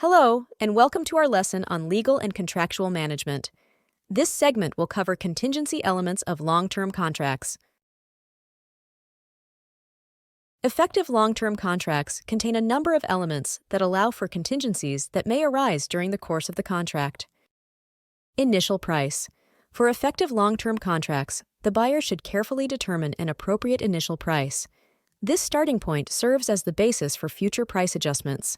Hello, and welcome to our lesson on legal and contractual management. This segment will cover contingency elements of long-term contracts. Effective long-term contracts contain a number of elements that allow for contingencies that may arise during the course of the contract. Initial price. For effective long-term contracts, the buyer should carefully determine an appropriate initial price. This starting point serves as the basis for future price adjustments.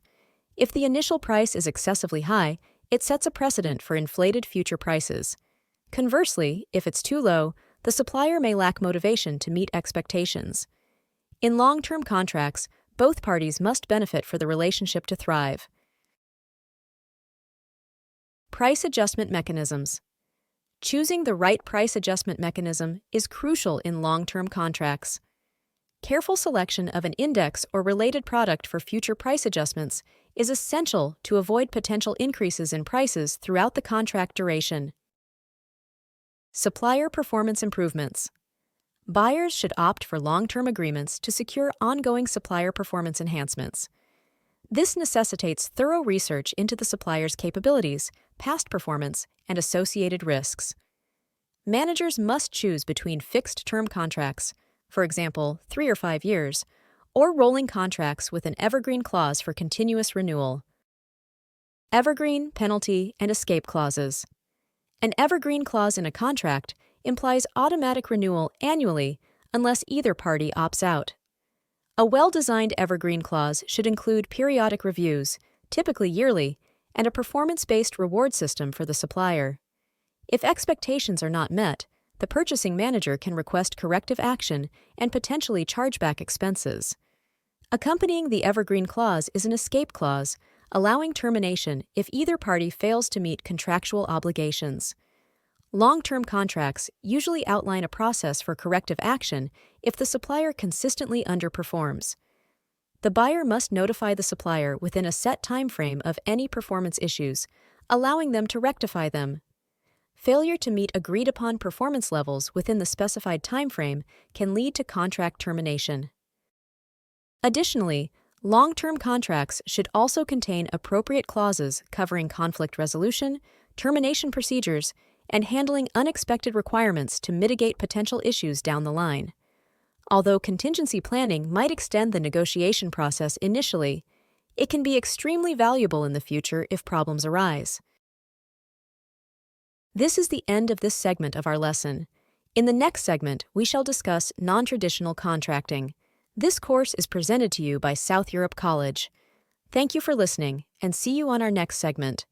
If the initial price is excessively high, it sets a precedent for inflated future prices. Conversely, if it's too low, the supplier may lack motivation to meet expectations. In long-term contracts, both parties must benefit for the relationship to thrive. Price adjustment mechanisms. Choosing the right price adjustment mechanism is crucial in long-term contracts. Careful selection of an index or related product for future price adjustments is essential to avoid potential increases in prices throughout the contract duration. Supplier performance improvements. Buyers should opt for long-term agreements to secure ongoing supplier performance enhancements. This necessitates thorough research into the supplier's capabilities, past performance, and associated risks. Managers must choose between fixed-term contracts, for example, 3 or 5 years, or rolling contracts with an evergreen clause for continuous renewal. Evergreen, penalty, and escape clauses. An evergreen clause in a contract implies automatic renewal annually unless either party opts out. A well-designed evergreen clause should include periodic reviews, typically yearly, and a performance-based reward system for the supplier. If expectations are not met, the purchasing manager can request corrective action and potentially charge back expenses. Accompanying the evergreen clause is an escape clause, allowing termination if either party fails to meet contractual obligations. Long-term contracts usually outline a process for corrective action if the supplier consistently underperforms. The buyer must notify the supplier within a set time frame of any performance issues, allowing them to rectify them. Failure to meet agreed-upon performance levels within the specified time frame can lead to contract termination. Additionally, long-term contracts should also contain appropriate clauses covering conflict resolution, termination procedures, and handling unexpected requirements to mitigate potential issues down the line. Although contingency planning might extend the negotiation process initially, it can be extremely valuable in the future if problems arise. This is the end of this segment of our lesson. In the next segment, we shall discuss non-traditional contracting. This course is presented to you by South Europe College. Thank you for listening, and see you on our next segment.